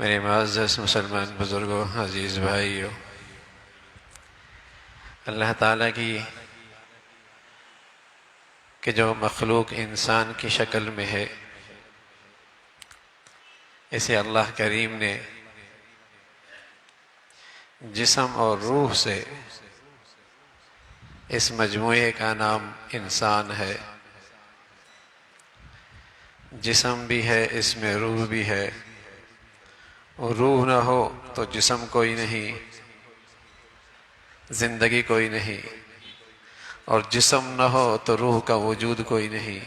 मेरे मुअज़्ज़ज़ मुसलमान बुज़ुर्गों, अज़ीज़ भाइयों, अल्लाह ताला की कि जो मखलूक इंसान की शक्ल में है, इसे अल्लाह करीम ने जिस्म और रूह से, इस मजमूए का नाम इंसान है। जिस्म भी है, इसमें रूह भी है। और रूह ना हो तो जिस्म कोई नहीं, जिंदगी कोई नहीं। और जिस्म न हो तो रूह का वजूद कोई नहीं।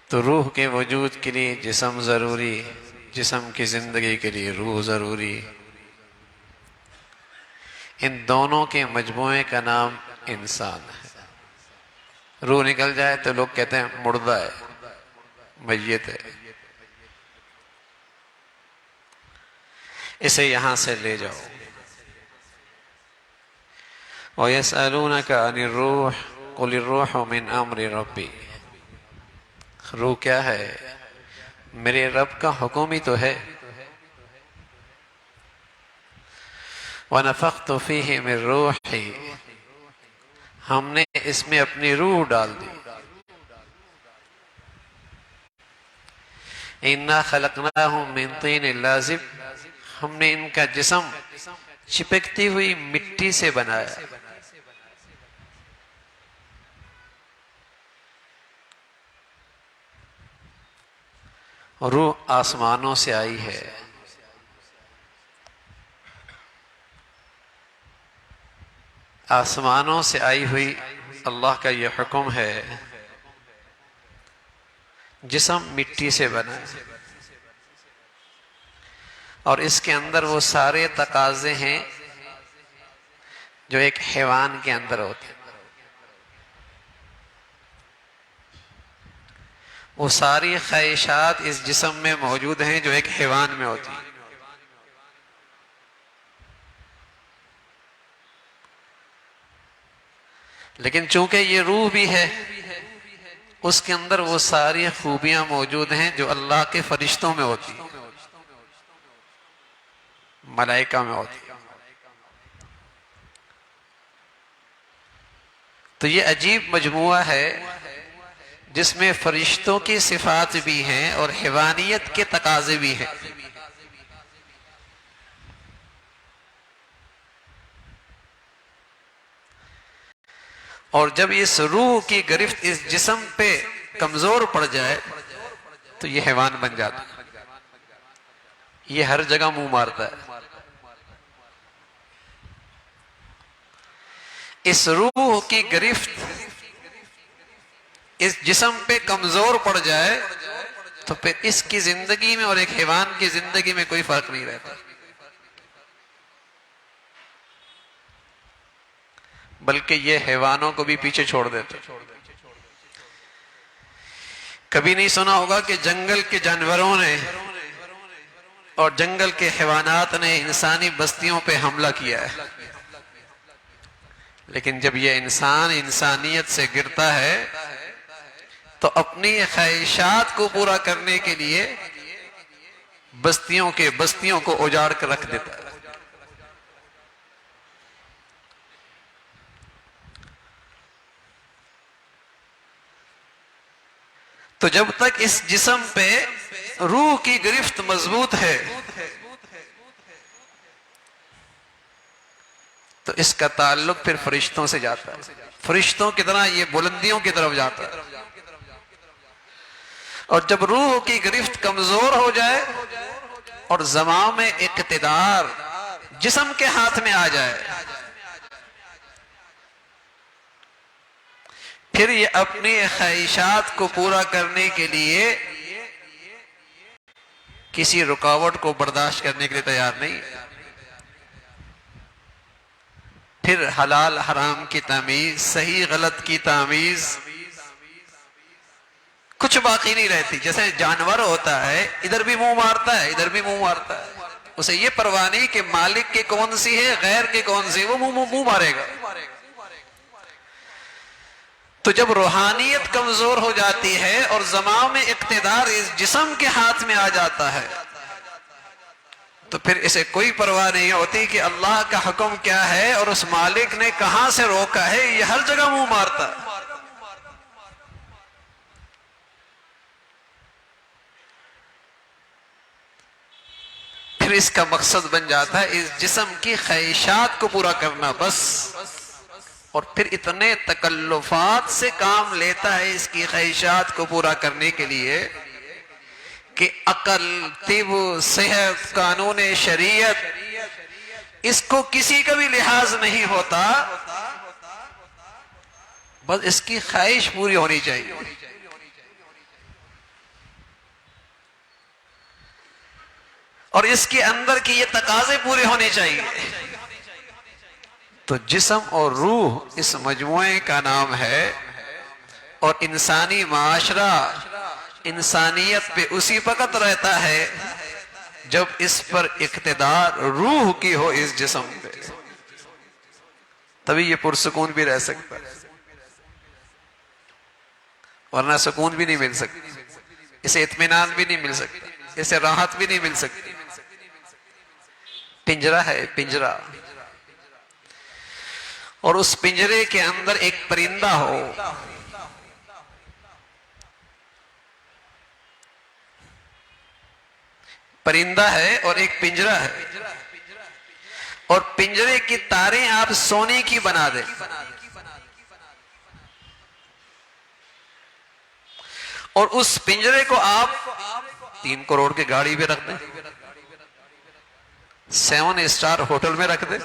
तो रूह के वजूद के लिए जिस्म ज़रूरी, जिस्म की ज़िंदगी के लिए रूह ज़रूरी। इन दोनों के मजमूए का नाम इंसान है। रूह निकल जाए तो लोग कहते हैं मुर्दा है, मय्यत है। इसे यहां से ले जाओ। वयसअलूनक अनिर्रूह कुलिर्रूहु मिन अम्रि रब्बी। रूह क्या है? मेरे रब का हुक्म ही तो है। वनफ़ख़्तु फ़ीहि मिन रूही, हमने इसमें अपनी रूह डाल दी। इन्ना ख़लक़नाहुम मिन तीनिन लाज़िब, हमने इनका जिस्म चिपकती हुई मिट्टी से बनाया। रूह आसमानों से आई है। आसमानों से आई हुई अल्लाह का यह हुक्म है। जिस्म मिट्टी से बना और इसके अंदर वो सारे तकाजे हैं जो एक हैवान के अंदर होते हैं। वो सारी ख्वाहिशात इस जिस्म में मौजूद हैं जो एक हैवान में होती है। लेकिन चूंकि ये रूह भी है, उसके अंदर वो सारी खूबियां मौजूद हैं जो अल्लाह के फरिश्तों में होती हैं, मलाइका में होती है। तो ये अजीब मजमुआ है जिसमें फरिश्तों की सिफात भी हैं और हैवानियत के तकाजे भी हैं। और जब इस रूह की गिरफ्त इस जिस्म पे कमजोर पड़ जाए तो ये हैवान बन जाता है। ये हर जगह मुंह मारता है। इस रूह की गिरफ्त इस जिस्म पे कमजोर पड़ जाए तो फिर इसकी जिंदगी में और एक हैवान की जिंदगी में कोई फर्क नहीं रहता, बल्कि ये हैवानों को भी पीछे छोड़ देते। कभी नहीं सुना होगा कि जंगल के जानवरों ने और जंगल के हैवानात ने इंसानी बस्तियों पे हमला किया है। लेकिन जब ये इंसान इंसानियत से गिरता है तो अपनी ख्वाहिशात को पूरा करने के लिए बस्तियों को उजाड़ कर रख देता है। तो जब तक इस जिस्म पे रूह की गिरफ्त मजबूत है तो इसका ताल्लुक फिर फरिश्तों से जाता है, फरिश्तों की तरह ये बुलंदियों की तरफ जाता है। और जब रूह की गिरफ्त कमजोर हो जाए और ज़मा में इक़्तिदार जिस्म के हाथ में आ जाए, फिर ये अपनी ख्वाहिशात को पूरा करने के लिए किसी रुकावट को बर्दाश्त करने के लिए तैयार नहीं। फिर हलाल हराम की तमीज, सही गलत की तमीज कुछ बाकी नहीं रहती। जैसे जानवर होता है, इधर भी मुंह मारता है, इधर भी मुंह मारता है, उसे ये परवाह नहीं कि मालिक की कौन सी है, गैर की कौन सी है, वो मुंह मारेगा। तो जब रूहानियत कमजोर हो जाती है और ज़मा में इक़्तिदार इस जिस्म के हाथ में आ जाता है, तो फिर इसे कोई परवाह नहीं होती कि अल्लाह का हुक्म क्या है और उस मालिक ने कहां से रोका है, ये हर जगह मुंह मारता है। फिर इसका मकसद बन जाता है इस जिस्म की ख्वाहिशात को पूरा करना बस। और फिर इतने तकल्लुफात से काम लेता है इसकी ख्वाहिशात को पूरा करने के लिए कि अकल, तिब, सेहत, कानून शरीयत, इसको किसी का भी लिहाज नहीं होता, बस इसकी ख्वाहिश पूरी होनी चाहिए। और इसके अंदर की ये तकाजे पूरे होने चाहिए। तो जिस्म और रूह इस मजमुए का नाम है। और इंसानी माशरा, इंसानियत पे उसी वक्त रहता है जब इस पर इक़्तिदार रूह की हो इस जिस्म पे, तभी ये पुरसुकून भी रह सकता है, वरना सुकून भी नहीं मिल सकता, इसे इत्मीनान भी नहीं मिल सकता, इसे राहत भी नहीं मिल सकती। पिंजरा है, पिंजरा, और उस पिंजरे के अंदर एक परिंदा हो, परिंदा है और एक पिंजरा है, और पिंजरे की तारें आप सोने की बना दे, और उस पिंजरे को आप 3 करोड़ की गाड़ी में रख दें, 7 स्टार होटल में रख दे,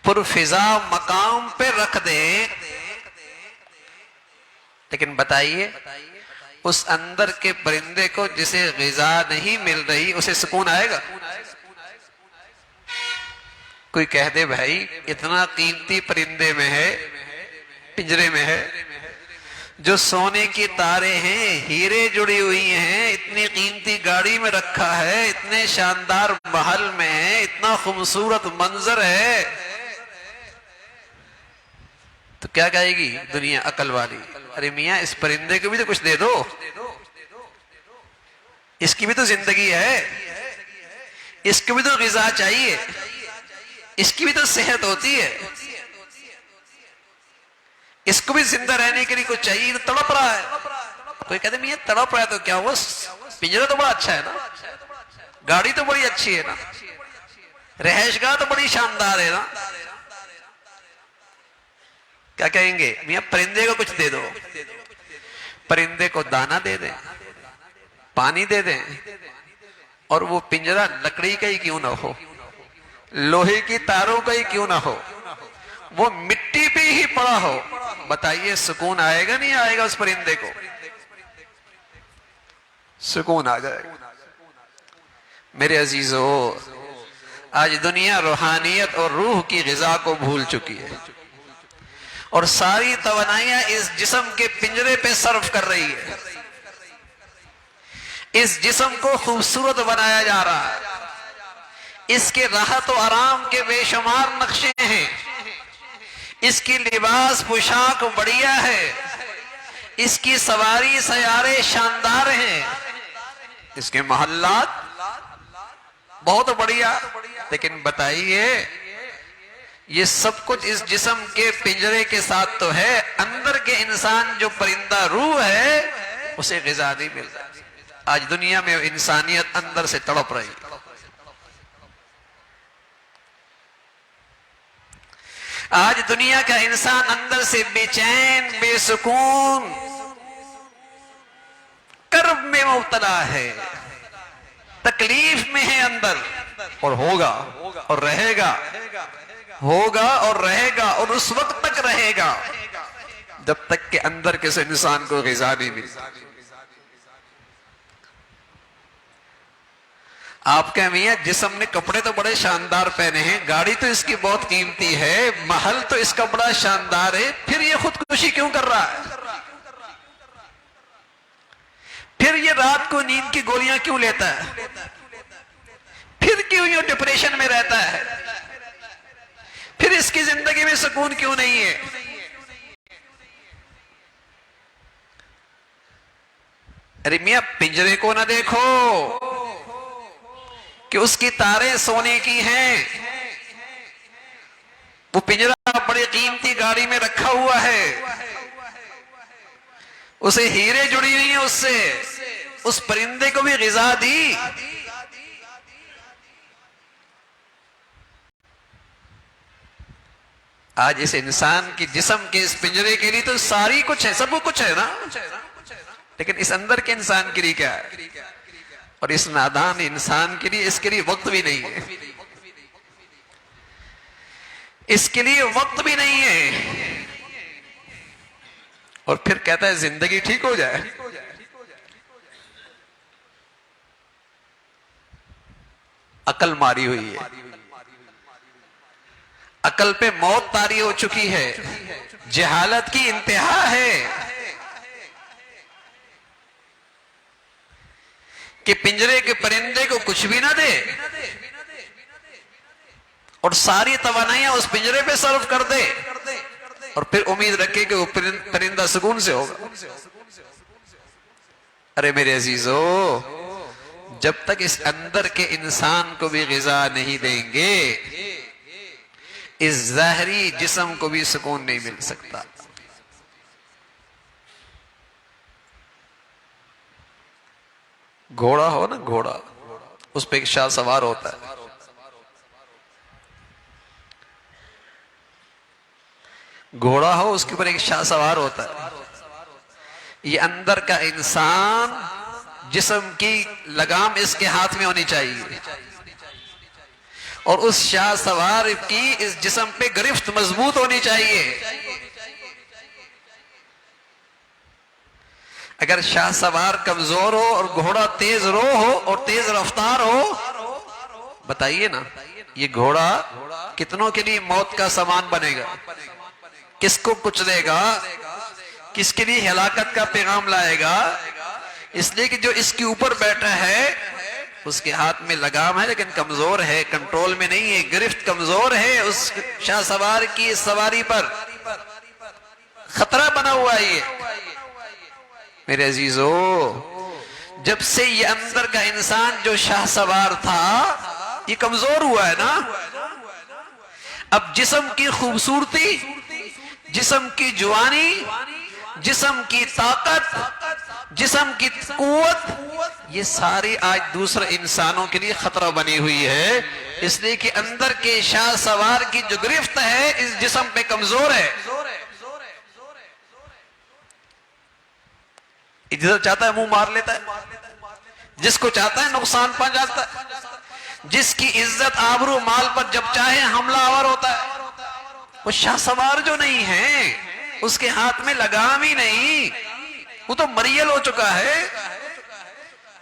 पुरफिजा मकाम पे रख दे, लेकिन बताइए उस अंदर के परिंदे को जिसे ग़िज़ा नहीं मिल रही, उसे सुकून आएगा? कोई कह दे भाई इतना कीमती परिंदे में है, पिंजरे में है, जो सोने की तारे हैं, हीरे जुड़ी हुई हैं, इतनी कीमती गाड़ी में रखा है, इतने शानदार महल में है, इतना खूबसूरत मंजर है, तो क्या कहेगी दुनिया अकल वाली, अरे मियां इस परिंदे को भी तो कुछ दे दो, इसकी भी तो जिंदगी है, इसको भी तो ग़िज़ा चाहिए, इसकी भी तो सेहत होती है, इसको भी जिंदा रहने के लिए कुछ चाहिए, तो तड़प रहा है। कोई कहते मियां तड़प रहा है तो क्या हुआ, पिंजरा तो बड़ा अच्छा है ना, गाड़ी तो बड़ी अच्छी है ना, रहशगाह तो बड़ी शानदार है ना, क्या कहेंगे मियां परिंदे को कुछ दे दो, परिंदे को दाना दे दें, पानी दे दें, और वो पिंजरा लकड़ी का ही क्यों ना हो, लोहे की तारों का ही क्यों ना हो, वो मिट्टी पे ही पड़ा हो, बताइए सुकून आएगा नहीं आएगा? उस परिंदे को सुकून आ जाएगा। मेरे अजीजों, आज दुनिया रूहानियत और रूह की ग़िज़ा को भूल चुकी है और सारी तवनाइयां इस जिस्म के पिंजरे पे सर्फ कर रही है। इस जिस्म को खूबसूरत बनाया जा रहा है, इसके राहत और आराम के बेशुमार नक्शे हैं, इसकी लिबास पोशाक बढ़िया है, इसकी सवारी सयारे शानदार हैं, इसके महल्लात बहुत बढ़िया, लेकिन बताइए ये सब कुछ इस जिस्म के पिंजरे के साथ तो है, अंदर के इंसान जो परिंदा रूह है उसे ग़िज़ा नहीं मिल रहा। आज दुनिया में इंसानियत अंदर से तड़प रही। आज दुनिया का इंसान अंदर से बेचैन, बेसुकून, कर्ब में मुब्तला है, तकलीफ में है अंदर, और होगा और रहेगा, होगा और रहेगा, और उस वक्त तक रहेगा जब तक के अंदर किसी इंसान को ग़िज़ा नहीं मिलती। आपके मियाँ जिस्म ने कपड़े तो बड़े शानदार पहने हैं, गाड़ी तो इसकी बहुत कीमती है, महल तो इसका बड़ा शानदार है, फिर ये खुदकुशी क्यों कर रहा है? फिर ये रात को नींद की गोलियां क्यों लेता है? फिर क्यों ये डिप्रेशन में रहता है? फिर इसकी जिंदगी में सुकून क्यों नहीं है? अरे मियां, पिंजरे को ना देखो कि उसकी तारें सोने की हैं, वो पिंजरा बड़ी कीमती गाड़ी में रखा हुआ है, उसे हीरे जुड़ी हुई हैं, उससे उस परिंदे को भी ग़िज़ा दी। आज इस इंसान की जिस्म के इस पिंजरे के लिए तो सारी कुछ है, सब कुछ है ना, लेकिन इस अंदर के इंसान के लिए क्या है? और इस नादान इंसान के लिए, इसके लिए वक्त भी नहीं है, इसके लिए वक्त भी नहीं है, और फिर कहता है जिंदगी ठीक हो जाए। अकल मारी हुई है, अकल पे मौत तारी हो चुकी है, जहालत की इंतहा है कि पिंजरे के परिंदे को कुछ भी ना दे और सारी तवानाइयां उस पिंजरे पे सर्व कर दे, और फिर उम्मीद रखे कि वो परिंदा सुकून से होगा। अरे मेरे अजीजो, जब तक इस अंदर के इंसान को भी ग़िज़ा नहीं देंगे, इस ज़ाहरी जिस्म को भी सुकून नहीं मिल सकता। घोड़ा हो ना, घोड़ा, उस पे एक शाह सवार होता है, घोड़ा हो उसके ऊपर एक शाह सवार होता है। ये अंदर का इंसान, जिस्म की लगाम इसके हाथ में होनी चाहिए, और उस शाह सवार की इस जिस्म पे गिरफ्त मजबूत होनी चाहिए। अगर शाह सवार कमजोर हो और घोड़ा तेज रो हो और तेज रफ्तार हो, बताइए ना, ये घोड़ा कितनों के लिए मौत का सामान बनेगा? किसको कुचलेगा? किसके लिए हलाकत का पैगाम लाएगा? इसलिए कि जो इसके ऊपर बैठा है उसके हाथ में लगाम है, लेकिन कमजोर है, कंट्रोल में नहीं है, गिरफ्त कमजोर है। उस शाह सवार की सवारी पर खतरा बना हुआ है ये। मेरे अजीजो, जब से ये अंदर का इंसान जो शाह सवार था ये कमजोर हुआ है ना, अब जिस्म की खूबसूरती, जिस्म की जवानी, जिस्म की ताकत, जिस्म की कुव्वत, ये सारी आज दूसरे इंसानों के लिए खतरा बनी हुई है, इसलिए कि अंदर के शाह सवार की जो गिरफ्त है इस जिस्म पे कमजोर है। जिधर चाहता है मुंह मार लेता है, जिसको चाहता है नुकसान पहुंचाता है, जिसकी इज्जत आबरू माल पर जब चाहे हमलावर होता है। वो शाह सवार जो नहीं है उसके हाथ में लगाम ही नहीं, वो तो मरियल हो चुका है।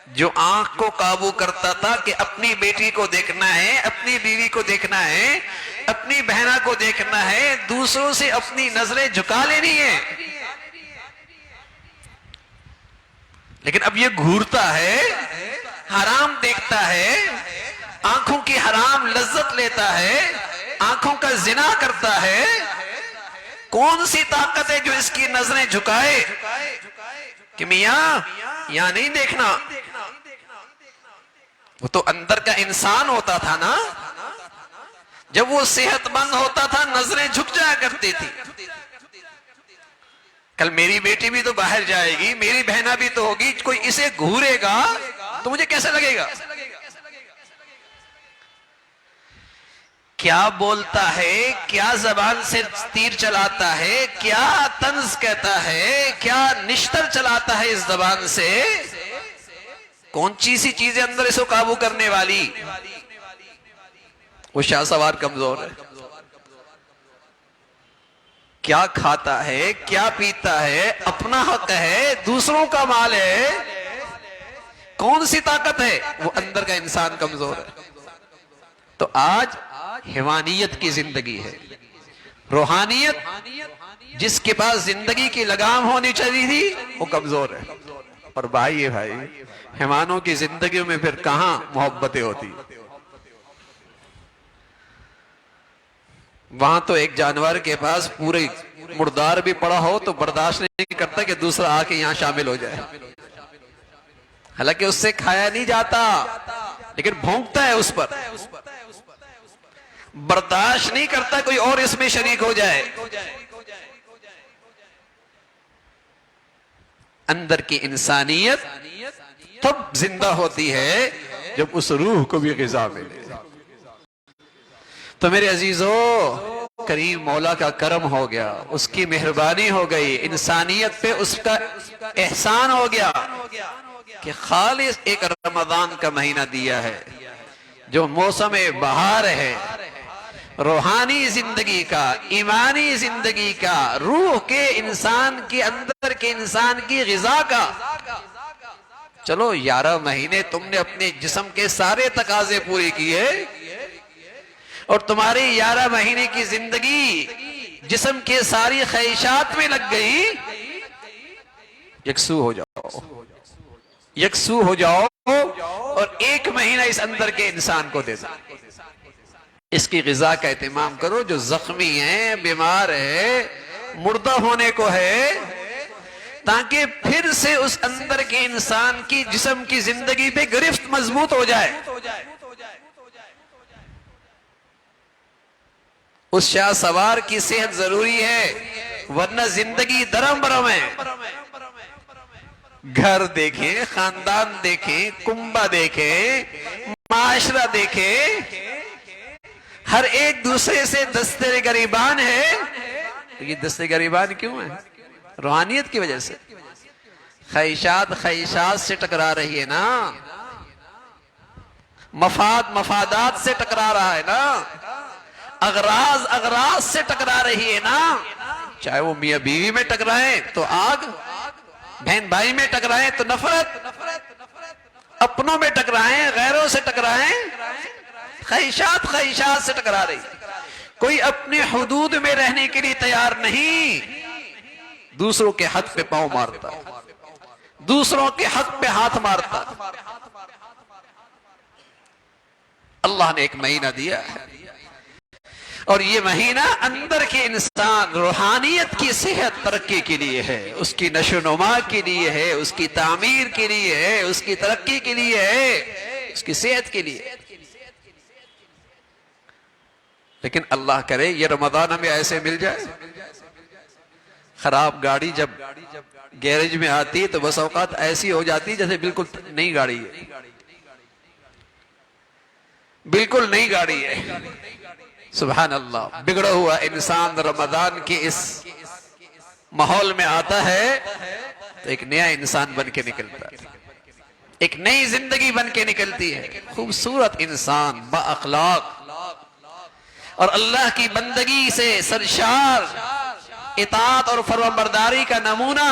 जो आंख को काबू करता था कि अपनी बेटी को देखना है, अपनी बीवी को देखना है, अपनी बहना को देखना है, दूसरों से अपनी नजरें झुका लेनी है, लेकिन अब ये घूरता है, हराम देखता है, आंखों की हराम लज्जत लेता है, आंखों का जिना करता है। कौन सी ताकत है जो इसकी नजरें झुकाए कि मियां यहां नहीं देखना? वो तो अंदर का इंसान होता था ना, जब वो सेहतमंद होता था नजरें झुक जाया करती थी। कल मेरी बेटी भी तो बाहर जाएगी, मेरी बहना भी तो होगी, कोई इसे घूरेगा तो मुझे कैसे लगेगा? क्या बोलता है, क्या जबान से तीर चलाता है, क्या तंज कहता है, क्या निश्तर चलाता है इस जबान से, कौन सी चीजें अंदर इसको काबू करने वाली। वो शाहसवार कमजोर है। क्या खाता है, क्या पीता है, अपना हक है, दूसरों का माल है, कौन सी ताकत है, वो अंदर का इंसान कमजोर है। तो आज हैवानियत की जिंदगी है। रूहानियत जिसके पास जिंदगी की लगाम होनी चाहिए थी वो कमजोर है। और भाई ये भाई हैवानों की जिंदगी में फिर कहां मोहब्बतें होती। वहां तो एक जानवर के पास पूरे मुर्दार भी पड़ा हो तो बर्दाश्त नहीं करता कि दूसरा आके यहां शामिल हो जाए। हालांकि उससे खाया नहीं जाता लेकिन भौंकता है उस पर, बर्दाश्त नहीं करता कोई और इसमें शरीक हो जाए। अंदर की इंसानियत तब जिंदा होती है जब उस रूह को भी ग़िज़ा मिले। तो मेरे अजीजों, करीम मौला का करम हो गया, उसकी मेहरबानी हो गई, इंसानियत पे उसका एहसान हो गया कि खालिस एक रमजान का महीना दिया है जो मौसम बहार है, रूहानी जिंदगी का, ईमानी जिंदगी का, रूह के इंसान के अंदर के इंसान की ग़िज़ा का। चलो 11 महीने तुमने अपने जिस्म के सारे तकाजे पूरे किए और तुम्हारी 11 महीने की जिंदगी जिस्म के सारी ख्वाहिशात में लग गई। यकसू हो जाओ, यकसू हो जाओ और 1 महीना इस अंदर के इंसान को दे दो। इसकी ग़िज़ा का एहतमाम करो। जो जख्मी है, बीमार है, मुर्दा होने को है, ताकि फिर से उस अंदर के इंसान की जिस्म की जिंदगी पे गिरफ्त मजबूत हो जाए। उस शाह सवार की सेहत जरूरी है, वरना जिंदगी दरम बरम है। घर देखे, खानदान देखे, कुंबा देखे, माशरा देखे, हर एक दूसरे से दस्ते गरीबान है। तो ये दस्ते गरीबान क्यों है? रूहानियत की वजह से। ख्वाहिशात से टकरा रही है ना, मफादात से टकरा रहा है ना, अगराज से टकरा रही है ना। चाहे वो मियां बीवी में टकराए तो आग, बहन भाई में टकराए तो नफरत, अपनों में टकराए, गैरों से टकराए, ख्वाहिशात से टकरा रही। कोई अपने हुदूद में रहने के लिए तैयार नहीं, दूसरों के हक पे पांव मारता, दूसरों के हक पे हाथ मारता। अल्लाह ने एक महीना दिया है और ये महीना अंदर के इंसान रूहानियत की सेहत तरक्की के लिए है, उसकी नशोनुमा के लिए है, उसकी तामीर के लिए है, उसकी तरक्की के लिए है, उसकी सेहत के लिए। लेकिन अल्लाह करे ये रमजान हमें ऐसे मिल जाए। खराब गाड़ी जब गैरेज में आती है तो बस औकात ऐसी हो जाती है जैसे बिल्कुल नई गाड़ी है, बिल्कुल नई गाड़ी है। सुभान अल्लाह। बिगड़ा हुआ इंसान रमजान के इस माहौल में आता है तो एक नया इंसान बन के निकलता है, एक नई जिंदगी बन के निकलती है। खूबसूरत इंसान, बाअखलाक और अल्लाह की बंदगी से सरशार, इताअत और फरमाबरदारी का नमूना।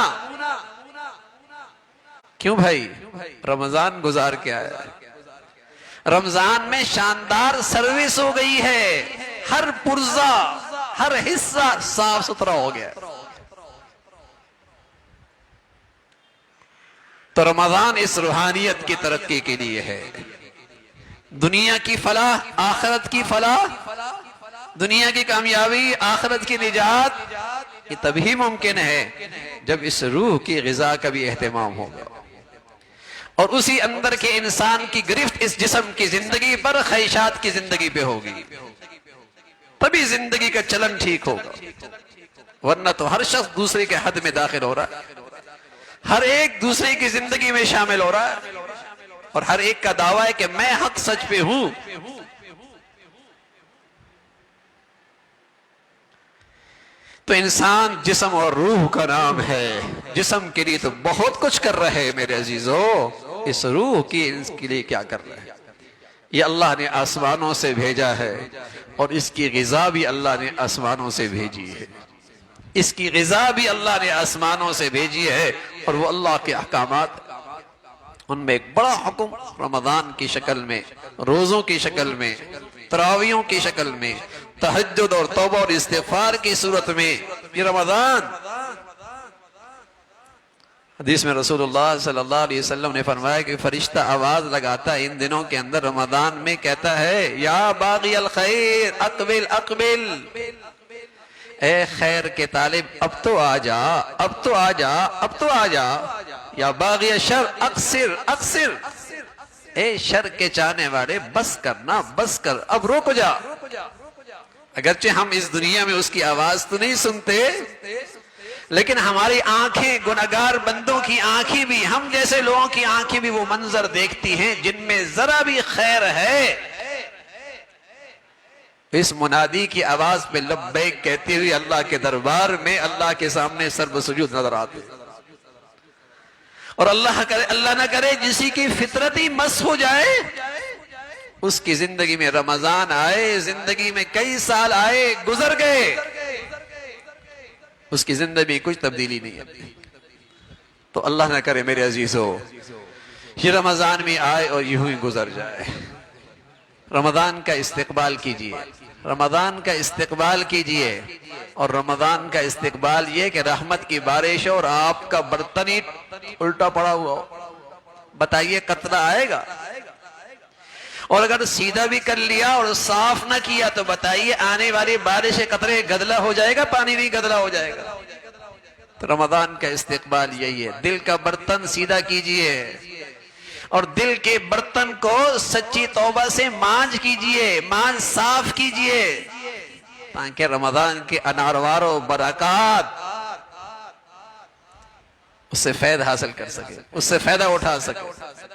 क्यों भाई? रमजान गुजार के आया, रमजान में शानदार सर्विस हो गई है, हर पुर्जा, हर हिस्सा साफ सुथरा हो गया। तो रमजान इस रूहानियत की तरक्की के लिए है। दुनिया की फलाह, आखिरत की फलाह, दुनिया की कामयाबी, आखिरत की निजात, ये तभी मुमकिन है जब इस रूह की ग़िज़ा का भी एहतमाम होगा और उसी अंदर के इंसान की गिरफ्त इस जिस्म की जिंदगी पर, ख्वाहिशात की जिंदगी पे होगी, तभी जिंदगी का चलन ठीक होगा। वरना तो हर शख्स दूसरे के हद में दाखिल हो रहा है, हर एक दूसरे की जिंदगी में शामिल हो रहा है और हर एक का दावा है कि मैं हक सच पे हूं। तो इंसान जिस्म और रूह का नाम है। जिस्म के लिए तो बहुत कुछ कर रहे हैं मेरे अजीजों, इस रूह की इसके लिए क्या कर रहे हैं? ये अल्लाह ने आसमानों से भेजा है और इसकी ग़िज़ा भी अल्लाह ने आसमानों से भेजी है। इसकी ग़िज़ा भी अल्लाह ने आसमानों से भेजी है और वो अल्लाह के अहकामात, उनमें एक बड़ा हुक्म रमजान की शक्ल में, रोजों की शक्ल में, तरावियों की शक्ल में, तहज्जुद और तौबा और इस्तिग़फ़ार की सूरत में। ये रमजान, हदीस में रसूलुल्लाह सल्लल्लाहु अलैहि वसल्लम ने फरमाया कि फरिश्ता आवाज लगाता है इन दिनों के अंदर रमजान में, कहता है या बाग़ी अल खैर अक़बिल अक़बिल, ए खैर के तालिब अब तो आ जा, अब तो आ जा, अब तो आ जा। या बाग़ी शर अक्सिर अक्सिर, ए शर के चाहने वाले बस करना, बस कर, अब रुक जा। अगरचे हम इस दुनिया में उसकी आवाज तो नहीं सुनते, लेकिन हमारी आंखें, गुनहगार बंदों की आंखें भी, हम जैसे लोगों की आंखें भी वो मंजर देखती हैं जिनमें जरा भी खैर है। इस मुनादी की आवाज पे लब्बैक कहती हुई अल्लाह के दरबार में, अल्लाह के सामने सर्व सुजूद नजर आते। और अल्लाह करे, अल्लाह ना करे जिसी की फितरत ही मस हो जाए, उसकी जिंदगी में रमजान आए, जिंदगी में कई साल आए, गुजर गए, उसकी जिंदगी में कुछ तब्दीली नहीं है। तो अल्लाह ना करे मेरे अजीजों ये रमजान में आए और यूं ही गुजर जाए। रमजान का इस्तिकबाल कीजिए, रमजान का इस्तिकबाल कीजिए। और रमजान का इस्तिकबाल ये कि रहमत की बारिश और आपका बर्तन ही उल्टा पड़ा हुआ हो, बताइए कतरा आएगा? और अगर सीधा भी कर लिया और साफ ना किया तो बताइए आने वाली बारिश के कतरे गदला हो जाएगा, पानी भी गदला हो जाएगा। तो रमजान का इस्तिकबाल यही है, दिल का बर्तन सीधा कीजिए और दिल के बर्तन को सच्ची तौबा से मांज कीजिए, मांज साफ कीजिए, ताकि रमजान के अनारवारो बरकत उससे फायदा हासिल कर सके, उससे फायदा उठा सके।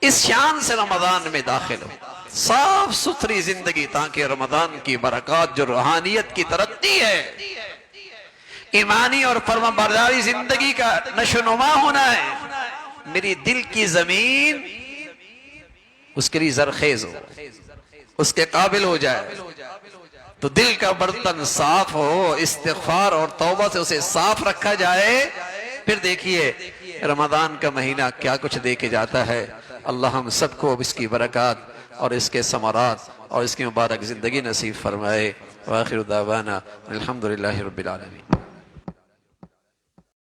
इस शान से रमजान में दाखिल हो, साफ सुथरी जिंदगी, ताकि रमजान की बरकत जो रूहानियत की तरक्की है, ईमानी और फर्माबरदारी जिंदगी का नशोनुमा होना है, मेरी दिल की जमीन उसके लिए जरखेज हो, उसके काबिल हो जाए। तो दिल का बर्तन साफ हो, इस्तिग़फ़ार और तौबा से उसे साफ रखा जाए, फिर देखिए रमजान का महीना क्या कुछ दे के जाता है। अल्लाह हम सबको अब इसकी बरकत और इसके समरात और इसकी मुबारक जिंदगी नसीब फरमाए। व आखिर दावाना अल्हम्दुलिल्लाहि रब्बिल आलमीन।